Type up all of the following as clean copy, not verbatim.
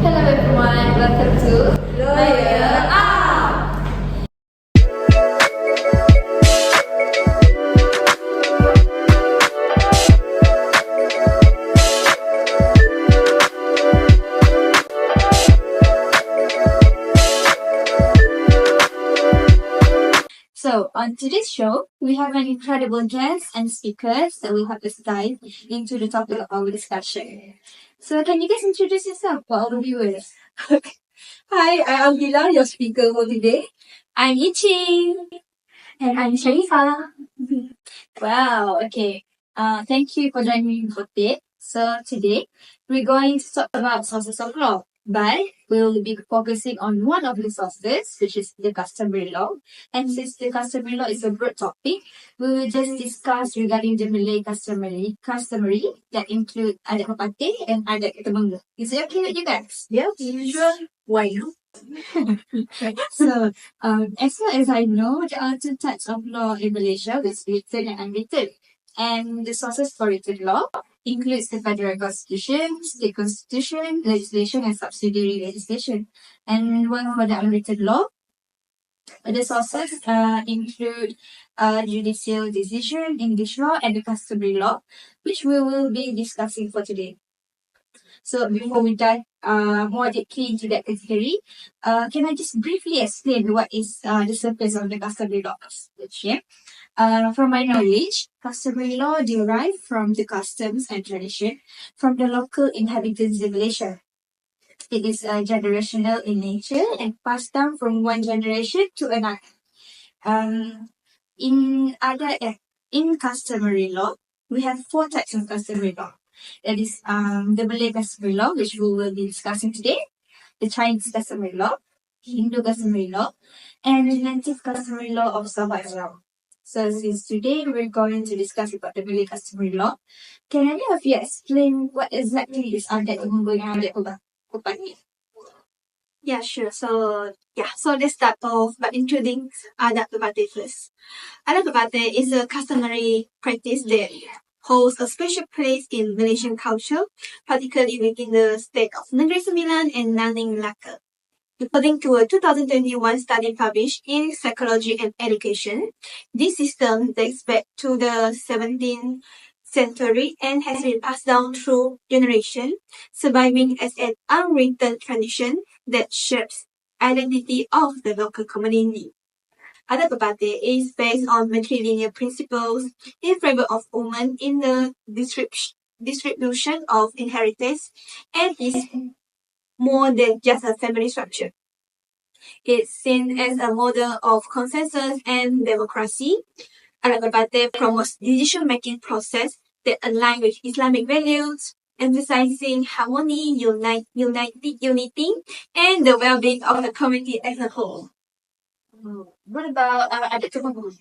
Hello everyone, welcome to Lawyer Up! So, on today's show, we have an incredible guest and speakers that will help us dive into the topic of our discussion. So, can you guys introduce yourself for our viewers? Hi, I'm Gila, your speaker for today. I'm Yichi. And I'm Sharifa. Wow, okay. Thank you for joining me for today. So today, we're going to talk about sources of law, but we'll be focusing on one of the sources, which is the customary law. And since the customary law is a broad topic, we will just discuss regarding the Malay customary that include adat pepatih and adat temenggung. Is it okay with you guys? Yeah, usual. Why not? So, as far as I know, there are two types of law in Malaysia, there's written and unwritten. And the sources for written law includes the federal constitution, state constitution, legislation, and subsidiary legislation. And one for the unwritten law, the sources include judicial decision, English law, and the customary law, which we will be discussing for today. So before we dive more deeply into that category, can I just briefly explain what is the surface of the customary laws? Okay. From my knowledge, customary law derive from the customs and tradition from the local inhabitants in Malaysia. It is generational in nature and passed down from one generation to another. In customary law, we have four types of customary law. That is the Malay customary law, which we will be discussing today, the Chinese customary law, Hindu customary law, and the native customary law of Sabah as well. So since today we're going to discuss about the Malay customary law, can any of you explain what exactly is adat temenggung and adat pepatih? Yeah, sure. So let's start off by introducing adat pepatih first. Adat pepatih is a customary practice that holds a special place in Malaysian culture, particularly within the state of Negeri Sembilan and Nanning Melaka. According to a 2021 study published in Psychology and Education, this system dates back to the 17th century and has been passed down through generations, surviving as an unwritten tradition that shapes identity of the local community. Adat pepatih is based on matrilineal principles in favor of women in the distribution of inheritance and is more than just a family structure. It's seen as a model of consensus and democracy. Adat pepatih promotes decision-making process that align with Islamic values, emphasizing harmony, unity, and the well-being of the community as a whole. What about adat temenggung?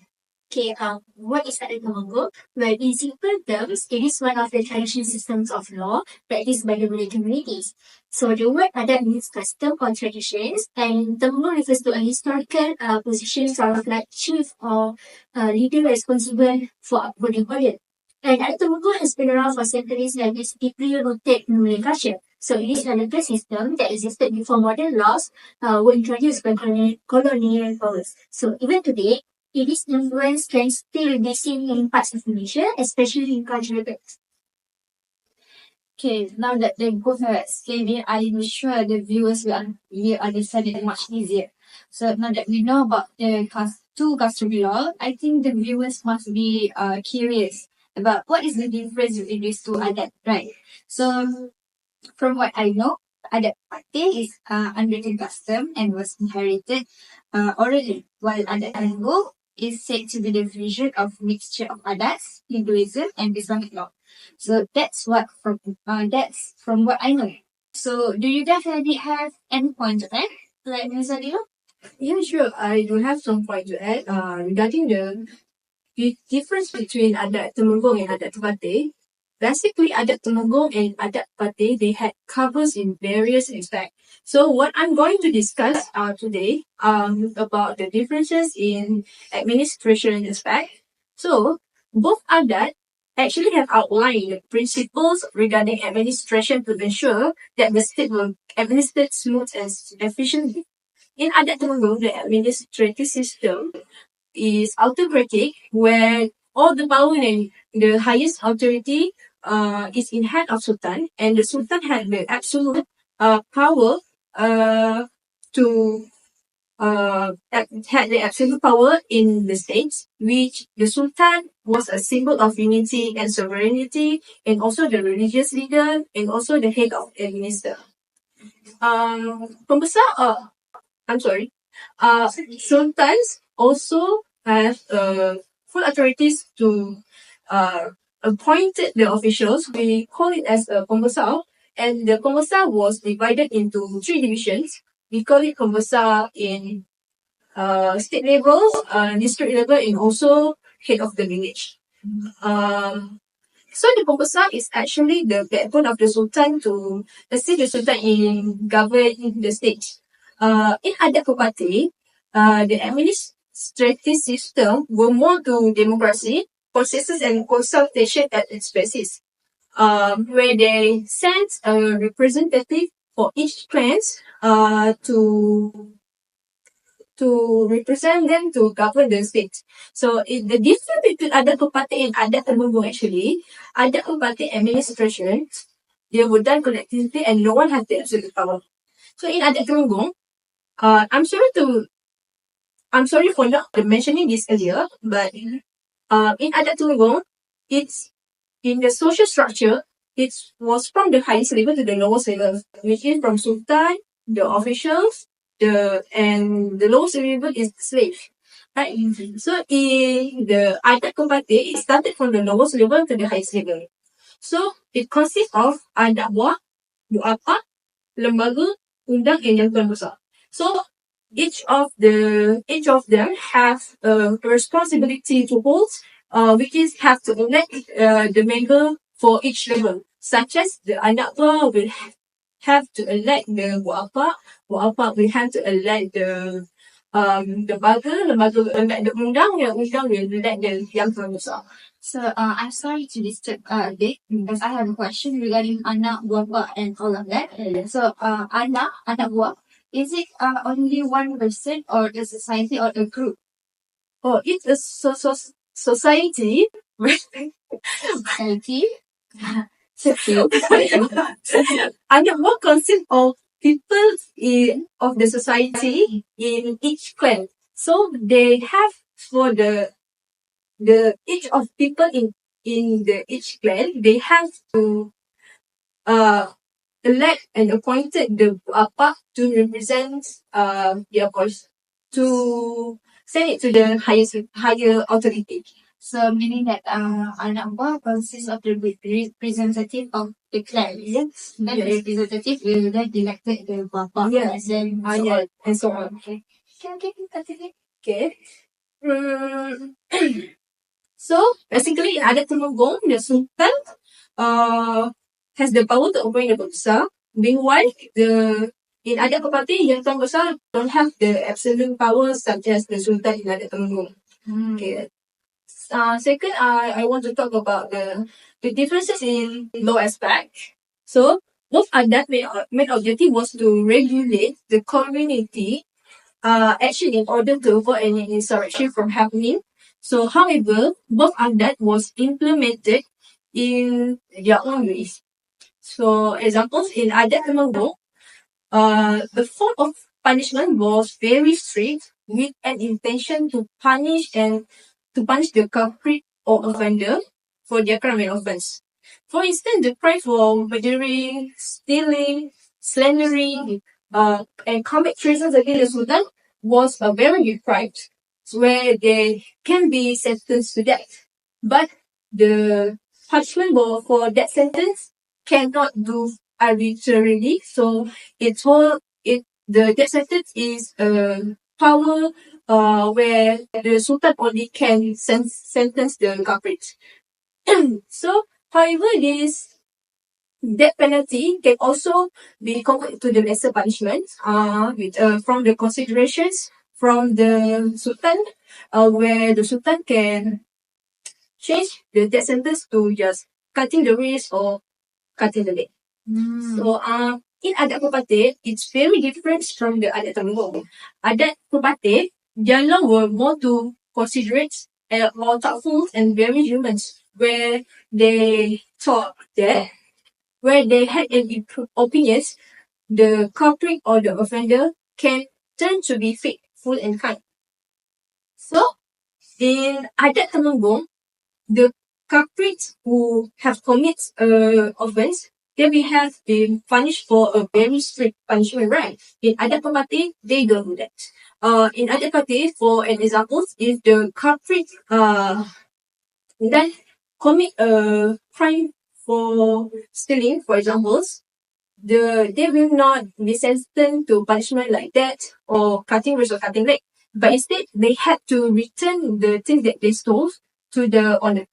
Okay, what is adat temenggung? Well, in simple terms, it is one of the traditional systems of law practiced by the Malay communities. So the word adat means custom or traditions, and temenggung refers to a historical position, sort of like chief or leader responsible for upholding order. And adat temenggung has been around for centuries and is deeply rooted in Malay culture. So it is a legal system that existed before modern laws were introduced by colonial powers. So even today, its influence can still be seen in parts of Malaysia, especially in cultural texts. Okay, now that they both have explained it, I'm sure the viewers will understand it much easier. So now that we know about the two customary law, I think the viewers must be curious about what is the difference between these two adat, right? So from what I know, adat pepatih is unwritten custom and was inherited orally, while adat temenggung is said to be the fusion of mixture of adats, Hinduism, and Islamic law. So that's from what I know. So do you definitely have any point to add, like Ms. Adila? Yeah, sure. I do have some point to add regarding the difference between adat temenggung and adat pepatih. Basically, adat temenggung and adat pepatih, they had covers in various aspects. So what I'm going to discuss today about the differences in administration aspect. So both adat actually have outlined the principles regarding administration to ensure that the state will administer smooth and efficiently. In Adat Temanggung, the administrative system is autocratic, where all the power and the highest authority is in hand of Sultan, and the Sultan had the absolute power to had the absolute power in the states, which the Sultan was a symbol of unity and sovereignty, and also the religious leader, and also the head of the minister. Pembesar, I'm sorry. Sultans also have full authorities to appoint the officials. We call it as a pembesar, and the pembesar was divided into three divisions. We call it pembesar in state level, district level, and also head of the village. So the pembesar is actually the backbone of the sultan to assist the sultan in governing the state. In Adat Bupati, the administrative system were more to democracy, consensus, and consultation at its basis, where they sent a representative for each clans to represent them to govern the state. So the difference between Adat Bupati and Adat Temanggung actually, Adat Bupati administration, they were done collectively and no one had the absolute power. So in Adat Temanggung, I'm sorry for not mentioning this earlier, but in Adat Temanggung, it's in the social structure, it was from the highest level to the lowest level, which is from Sultan, the officials, and the lowest level is the slave. Right? So in the Adat Bupati, it started from the lowest level to the highest level. So it consists of adat buah, muapak, lembaga, undang, and yang tuan besar. So each of them have a responsibility to hold, which is have to elect the member for each level, such as the anak buah will have to elect the buah apa will have to elect the lembaga will elect the undang, yang undang will elect the yang tuan besar. So I'm sorry to disturb a bit because I have a question regarding anak buah and all of that. So anak buah, is it only one person or a society or a group? Oh, it's a society. Society. Anak buah consists of people of the society in each clan. So they have for the each of people in the each clan, they have to elect and appointed the apa to represent their voice, to send it to the higher authority. So meaning that anak buah consists of the representative of the clan. Yes. Then the representative will then elected the bapa. Yes. And then so on. And so on. Okay. Continue. Okay. So basically, in Adat Temanggung, the Sultan has the power to appoint the pembesar. Meanwhile, in Adat Bupati, yang tuan besar don't have the absolute power such as the Sultan in Adat Temanggung. Okay. Second, I want to talk about the differences in law aspect. So both Adat main objective was to regulate the community action in order to avoid any insurrection from happening. So, however, both Adat was implemented in their own ways. So, examples in Adat Temanggung, the form of punishment was very strict with an intention to punish the culprit or offender for their crime and offense. For instance, the crime for murdering, stealing, slandering, and commit treason against the Sultan was a very big crime where they can be sentenced to death. But the punishment for that sentence cannot do arbitrarily. So the death sentence is a power where the Sultan only can sentence the culprit. So, however, this death penalty can also be converted to the lesser punishment from the considerations from the Sultan, where the Sultan can change the death sentence to just cutting the wrist or cutting the leg. So, in adat Pepatih, it's very different from the adat Temenggung. Adat Pepatih, their law were more to considerate and more thoughtful and very humans, where they thought that where they had an opinions, the culprit or the offender can turn to be faithful and kind. So, in adat Temenggung, the culprits who have committed offense, they will have been punished for a very strict punishment, right? In adat Pepatih, they don't do that. In adat Pepatih, for an example, if the culprit then commit a crime for stealing, for example, they will not be sentenced to punishment like that or cutting wrist or cutting leg. But instead, they had to return the things that they stole to the owner.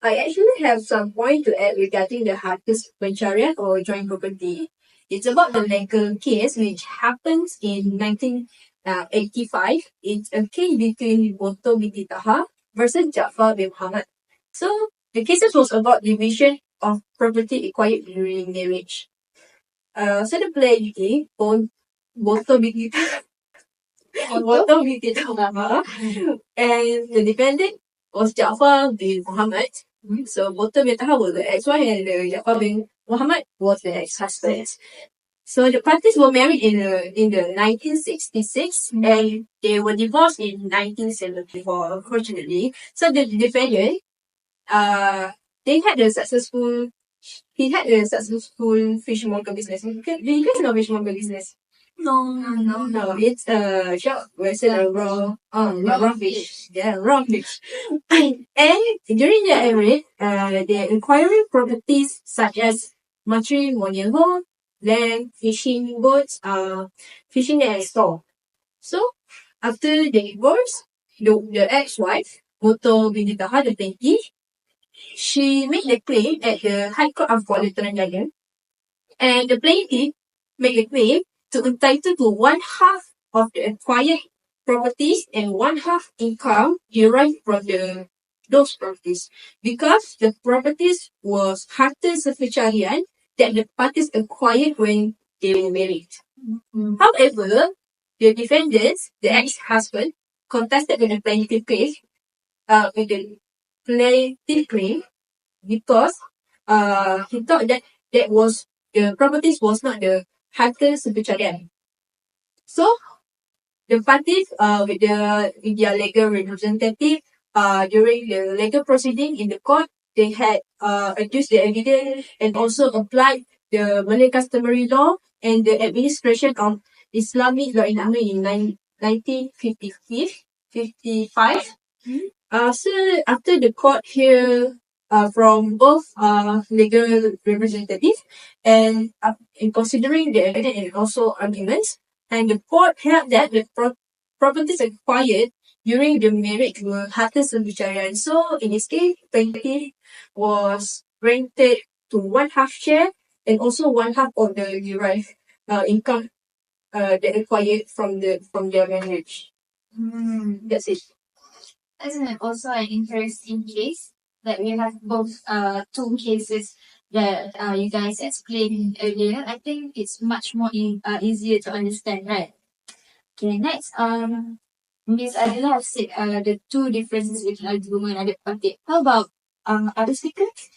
I actually have some point to add regarding the Harkes Pencarian or joint property. It's about the legal case which happens in 1985. It's a case between Boto binti Taha versus Jafar bin Muhammad. So the cases was about division of property acquired during marriage. So the plaintiff, Boto binti Taha, and the defendant was Jafar bin Muhammad. So Boto bin Taha was the ex-wife and Jafar bin Muhammad was the ex-husband. So the parties were married in the 1966 and they were divorced in 1974, unfortunately. So the defendant, they had a successful, he had a successful fishmonger business. Do you guys know fishmonger business? No, it's a shop where sell raw fish. Yeah, raw fish. And during their marriage, they acquiring properties such as matrimonial home, land, fishing boats, fishing net and store. So, after the divorce, the ex-wife, Moto binti Taha, the plaintiff, she made the claim at the High Court of Kuala Terengganu, and the plaintiff made the claim to entitle to one half of the acquired properties and one half income derived from those properties, because the properties was harta sepencarian that the parties acquired when they were married. However, the defendants, the ex-husband, contested with the plaintiff case, with the plaintiff claim because he thought that the properties was not the harta sepencarian. So the parties with their legal representative during the legal proceeding in the court, they had adduced the evidence and also applied the Malay customary law and the administration of Islamic law in 1955. So after the court hear from both legal representatives and in considering the evidence and also arguments, and the court held that the properties acquired during the marriage were harta sepencarian. So in this case, plaintiff was granted to one half share and also one half of the derived income that acquired from their marriage. That's it. Isn't it also an interesting case that we have both two cases that you guys explained earlier? I think it's much more easier to understand, right? Okay, next, Miss Adela have said the two differences between argument and adat. How about other speakers?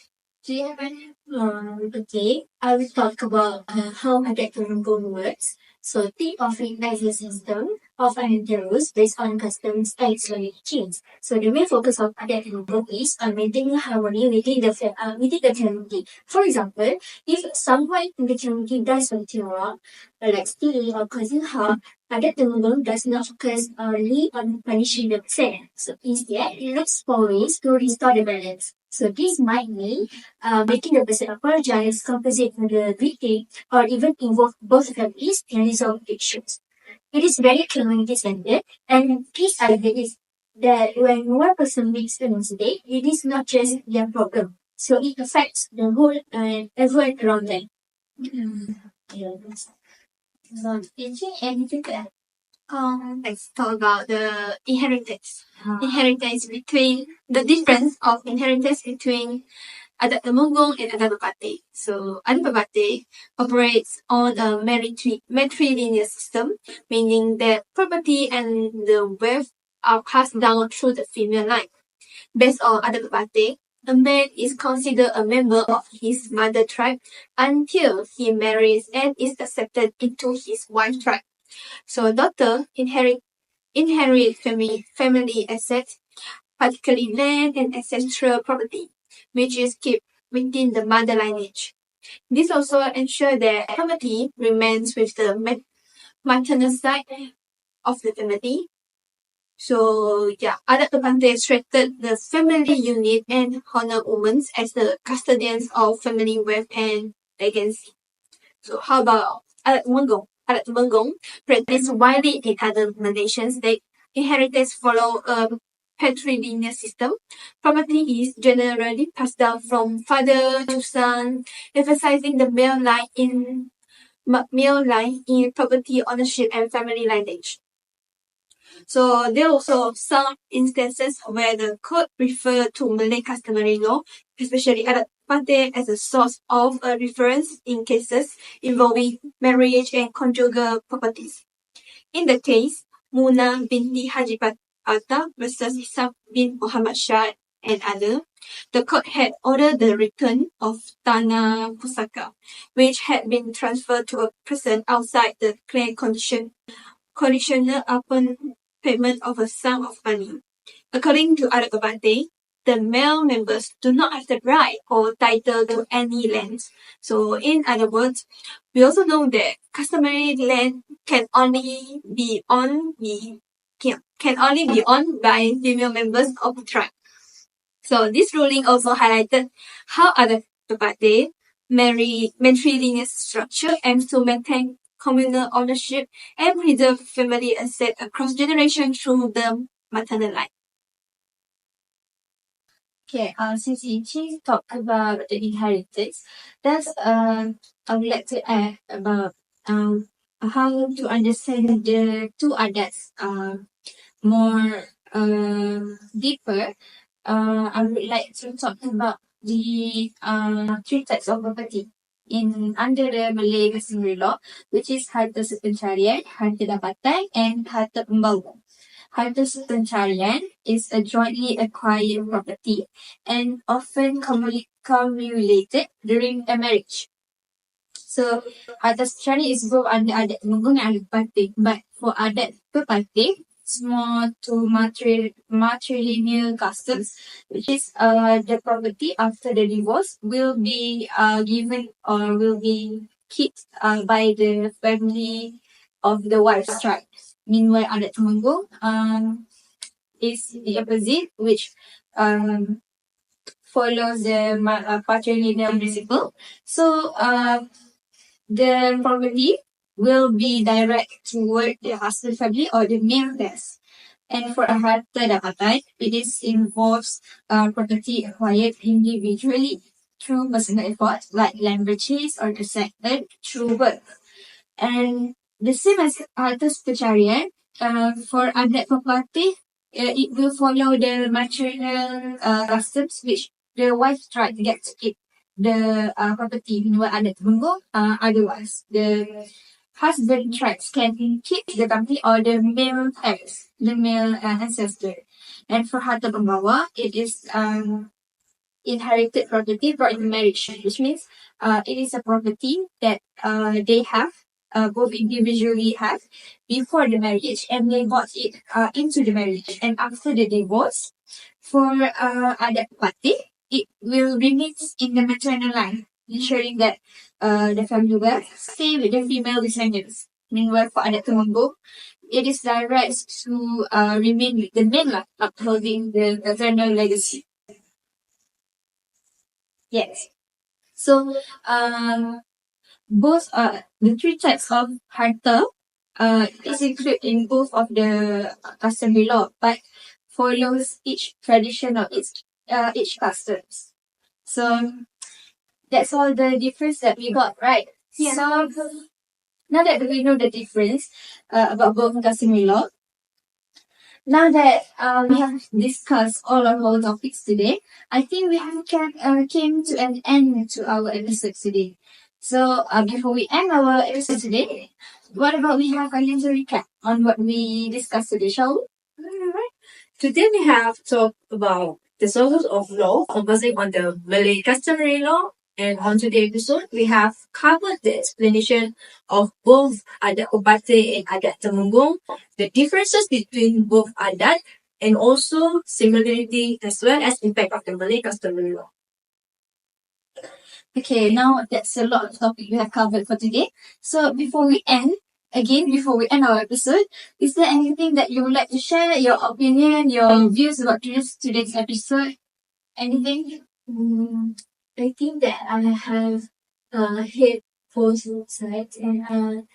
Do you have any? Okay, I will talk about how adat works. So think of it as a system of uninterrupted rules based on customs and Islamic chains. So the main focus of adat is on maintaining harmony within the community. For example, if someone in the community does something wrong, like stealing or causing harm, adat does not focus only on punishing the person. So instead, it looks for ways to restore the balance. So this might mean making the person apologize, compensate for the victim, or even involve both families in resolve issues. It is very community-centered, and this idea is that when one person makes a mistake, it is not just their problem. So it affects the whole and everyone around them. Yeah. So, anything to add? Let's talk about the inheritance. Inheritance between the difference of inheritance between adat temenggung and adat bapate. So adat bapate operates on a matrilineal system, meaning that property and the wealth are passed down through the female line. Based on adat bapate, a man is considered a member of his mother tribe until he marries and is accepted into his wife tribe. So daughter inherit family assets, particularly land and ancestral property, which is kept within the mother lineage. This also ensures that property remains with the maternal side of the family. So yeah, adat bapate strengthened the family unit and honor women as the custodians of family wealth and legacy. So how about adat temenggung? Adat temenggung practiced widely in other Malaysian states. Inheritance follow a patrilineal system. Property is generally passed down from father to son, emphasizing the male line in property ownership and family lineage. So there are also some instances where the code refer to Malay customary law, especially adat bapate as a source of a reference in cases involving marriage and conjugal properties. In the case, Muna binti Haji Atta versus Isam bin Muhammad Shah and other, the court had ordered the return of Tanah Pusaka, which had been transferred to a person outside the clan conditional upon payment of a sum of money. According to adat bapate, the male members do not have the right or title to any land. So in other words, we also know that customary land can only be owned by female members of the tribe. So this ruling also highlighted how adat bapate matrilineal structure aims to maintain communal ownership and preserve family asset across generations through the maternal line. Okay, since Ichi talked about the inheritance, I would like to add about how to understand the two adults more deeper. I would like to talk about the three types of property in under the Malay customary law, which is harta sepencarian, harta dapatan, and harta pembawa. Harta pencarian is a jointly acquired property and often cumulated during a marriage. So, harta pencarian is both under adat temenggung and adat bapate. But for adat bapate, it's more to matrilineal customs, which is the property after the divorce will be given or will be kept by the family of the wife's tribe. Meanwhile, adat temenggung is the opposite, which follows the patrilineal principle. So the property will be direct toward the husband family or the male desk. And for a harta dapatan, it involves property acquired individually through personal effort, like land purchase or accepted through birth. And the same as harta pencarian, for adat bapate, it will follow the maternal customs, which the wife tried to get to keep the property. Meanwhile, adat temenggung, otherwise, the husband tribes can keep the property or the male heirs, the male ancestor. And for harta pembawa, it is inherited property brought in marriage, which means it is a property that they have, both individually have before the marriage, and they bought it into the marriage. And after the divorce, for adat bapate, it will remain in the maternal line, ensuring that the family will stay with the female descendants. Meanwhile, for adat temenggung, it is direct to remain with the male line, upholding the paternal legacy. Yes. So, both the three types of harta is included in both of the customary law, but follows each tradition of each customs. So that's all the difference that we got, right? Yeah. So Now that we know the difference about both customary law, now that we have discussed all our whole topics today, I think we have came to an end to our episode today. So before we end our episode today, what about we have a little recap on what we discussed today, shall we? Alright. Today we have talked about the sources of law focusing on the Malay customary law. And on today's episode, we have covered the explanation of both adat Ubate and adat Temenggung, the differences between both adat, and also similarity as well as impact of the Malay customary law. Okay, now that's a lot of topic we have covered for today. So before we end our episode, is there anything that you would like to share, your opinion, your views about today's episode? Anything? I think that I have hit both sides and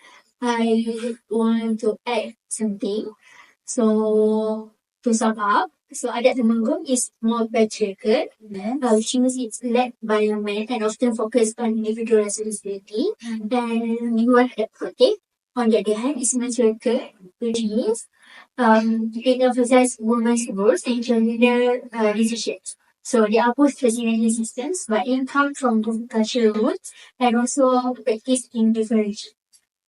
I want to add something. So to sum up, so adat Temenggung is more patriarchal, which means it's led by a man and often focused on individual responsibility. And Mingguan adat Protek, on the other hand, is matriarchal, which means it emphasizes women's roles and gender decisions. So they are both resilient systems, but they come from different cultural roots and also practiced in different regions.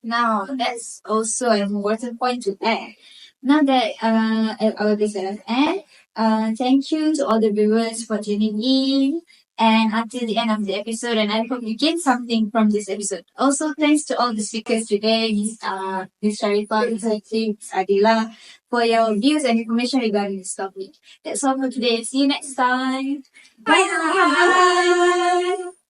Now, that's also an important point to add. Now that our episode has ended, thank you to all the viewers for tuning in and until the end of the episode. And I hope you gained something from this episode. Also, thanks to all the speakers today, Miss Sharifah, Miss Haiti, Miss Adila, for your views and information regarding this topic. That's all for today. See you next time. Bye!